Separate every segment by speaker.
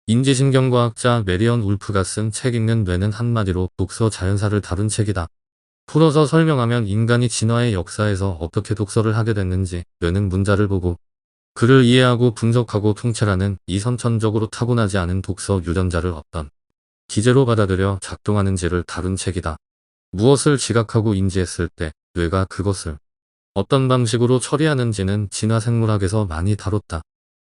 Speaker 1: 인지신경과학자 메리언 울프가 쓴 책 읽는 뇌는 한마디로 독서 자연사를 다룬 책이다. 풀어서 설명하면 인간이 진화의 역사에서 어떻게 독서를 하게 됐는지, 뇌는 문자를 보고 그를 이해하고 분석하고 통찰하는 이 선천적으로 타고나지 않은 독서 유전자를 어떤 기제로 받아들여 작동하는지를 다룬 책이다. 무엇을 지각하고 인지했을 때 뇌가 그것을 어떤 방식으로 처리하는지는 진화생물학에서 많이 다뤘다.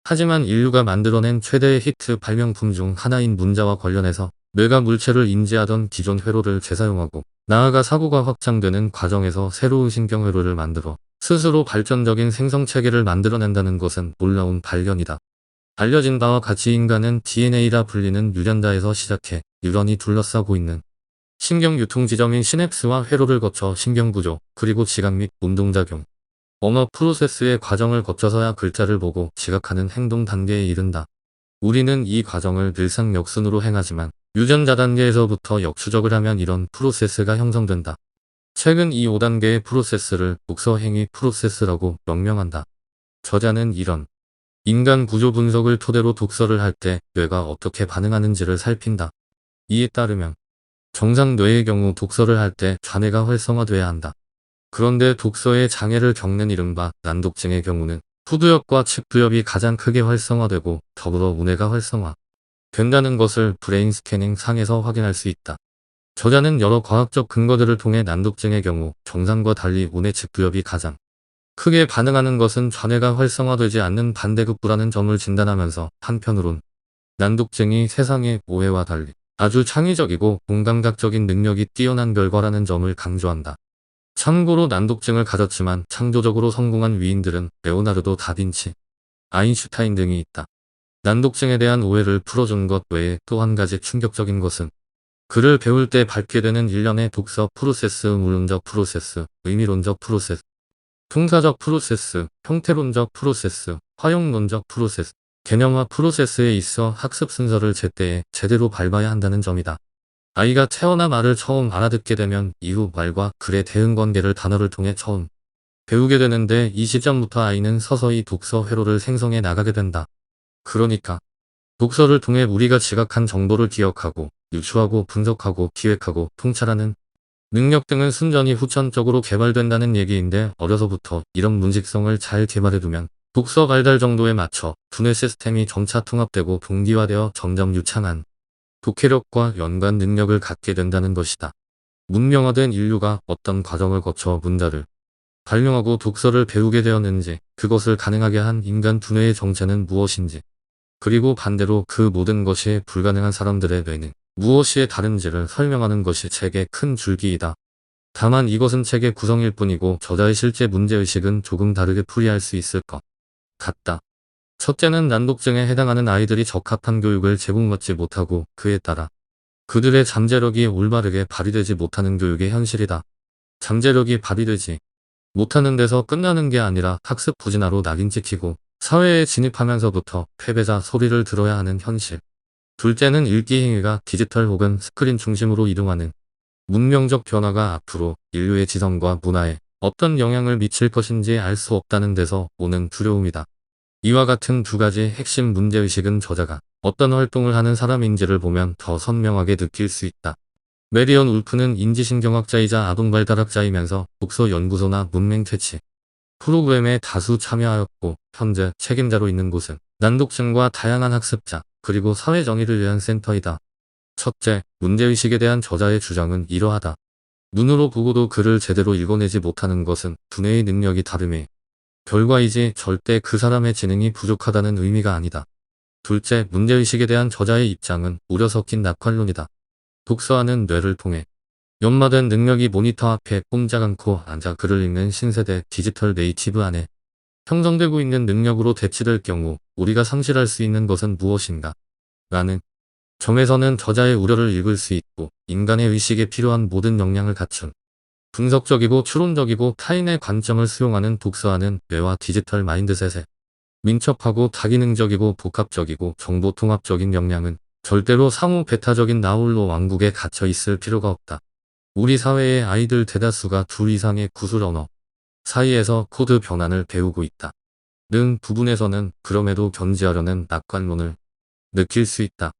Speaker 1: 하지만 인류가 만들어낸 최대의 히트 발명품 중 하나인 문자와 관련해서 뇌가 물체를 인지하던 기존 회로를 재사용하고 나아가 사고가 확장되는 과정에서 새로운 신경회로를 만들어 스스로 발전적인 생성체계를 만들어낸다는 것은 놀라운 발견이다. 알려진 바와 같이 인간은 DNA라 불리는 유전자에서 시작해 뉴런이 둘러싸고 있는 신경 유통지점인 시냅스와 회로를 거쳐 신경구조, 그리고 지각 및 운동작용, 언어 프로세스의 과정을 거쳐서야 글자를 보고 지각하는 행동 단계에 이른다. 우리는 이 과정을 늘상 역순으로 행하지만 유전자 단계에서부터 역추적을 하면 이런 프로세스가 형성된다. 최근 이 5단계의 프로세스를 독서 행위 프로세스라고 명명한다. 저자는 이런 인간 구조 분석을 토대로 독서를 할 때 뇌가 어떻게 반응하는지를 살핀다. 이에 따르면 정상 뇌의 경우 독서를 할 때 좌뇌가 활성화돼야 한다. 그런데 독서에 장애를 겪는 이른바 난독증의 경우는 후두엽과 측두엽이 가장 크게 활성화되고 더불어 우뇌가 활성화 된다는 것을 브레인 스캐닝 상에서 확인할 수 있다. 저자는 여러 과학적 근거들을 통해 난독증의 경우 정상과 달리 우뇌 측두엽이 가장 크게 반응하는 것은 좌뇌가 활성화되지 않는 반대급부라는 점을 진단하면서 한편으론 난독증이 세상의 오해와 달리 아주 창의적이고 공감각적인 능력이 뛰어난 결과라는 점을 강조한다. 참고로 난독증을 가졌지만 창조적으로 성공한 위인들은 레오나르도 다빈치, 아인슈타인 등이 있다. 난독증에 대한 오해를 풀어준 것 외에 또 한 가지 충격적인 것은 글을 배울 때 밟게 되는 일련의 독서 프로세스, 물론적 프로세스, 의미론적 프로세스, 통사적 프로세스, 형태론적 프로세스, 활용론적 프로세스, 개념화 프로세스에 있어 학습 순서를 제때에 제대로 밟아야 한다는 점이다. 아이가 태어나 말을 처음 알아듣게 되면 이후 말과 글의 대응관계를 단어를 통해 처음 배우게 되는데 이 시점부터 아이는 서서히 독서 회로를 생성해 나가게 된다. 그러니까 독서를 통해 우리가 지각한 정보를 기억하고 유추하고 분석하고 기획하고 통찰하는 능력 등은 순전히 후천적으로 개발된다는 얘기인데, 어려서부터 이런 문직성을 잘 개발해두면 독서 발달 정도에 맞춰 두뇌 시스템이 점차 통합되고 동기화되어 점점 유창한 독해력과 연관 능력을 갖게 된다는 것이다. 문명화된 인류가 어떤 과정을 거쳐 문자를 발명하고 독서를 배우게 되었는지, 그것을 가능하게 한 인간 두뇌의 정체는 무엇인지, 그리고 반대로 그 모든 것이 불가능한 사람들의 뇌는 무엇이 다른지를 설명하는 것이 책의 큰 줄기이다. 다만 이것은 책의 구성일 뿐이고 저자의 실제 문제의식은 조금 다르게 풀이할 수 있을 것 같다. 첫째는 난독증에 해당하는 아이들이 적합한 교육을 제공받지 못하고 그에 따라 그들의 잠재력이 올바르게 발휘되지 못하는 교육의 현실이다. 잠재력이 발휘되지 못하는 데서 끝나는 게 아니라 학습 부진화로 낙인 찍히고 사회에 진입하면서부터 패배자 소리를 들어야 하는 현실. 둘째는 읽기 행위가 디지털 혹은 스크린 중심으로 이동하는 문명적 변화가 앞으로 인류의 지성과 문화에 어떤 영향을 미칠 것인지 알 수 없다는 데서 오는 두려움이다. 이와 같은 두 가지 핵심 문제의식은 저자가 어떤 활동을 하는 사람인지를 보면 더 선명하게 느낄 수 있다. 메리언 울프는 인지신경학자이자 아동발달학자이면서 독서 연구소나 문맹 퇴치 프로그램에 다수 참여하였고 현재 책임자로 있는 곳은 난독증과 다양한 학습자 그리고 사회정의를 위한 센터이다. 첫째, 문제의식에 대한 저자의 주장은 이러하다. 눈으로 보고도 글을 제대로 읽어내지 못하는 것은 두뇌의 능력이 다름의 결과이지 절대 그 사람의 지능이 부족하다는 의미가 아니다. 둘째, 문제의식에 대한 저자의 입장은 우려 섞인 낙관론이다. 독서하는 뇌를 통해 연마된 능력이 모니터 앞에 꼼짝 않고 앉아 글을 읽는 신세대 디지털 네이티브 안에 형성되고 있는 능력으로 대치될 경우 우리가 상실할 수 있는 것은 무엇인가? 라는 점에서는 저자의 우려를 읽을 수 있고, 인간의 의식에 필요한 모든 역량을 갖춘 분석적이고 추론적이고 타인의 관점을 수용하는 독서하는 뇌와 디지털 마인드셋에 민첩하고 다기능적이고 복합적이고 정보통합적인 역량은 절대로 상호 배타적인 나홀로 왕국에 갇혀 있을 필요가 없다. 우리 사회의 아이들 대다수가 둘 이상의 구술 언어 사이에서 코드 변환을 배우고 있다. 는 부분에서는 그럼에도 견지하려는 낙관론을 느낄 수 있다.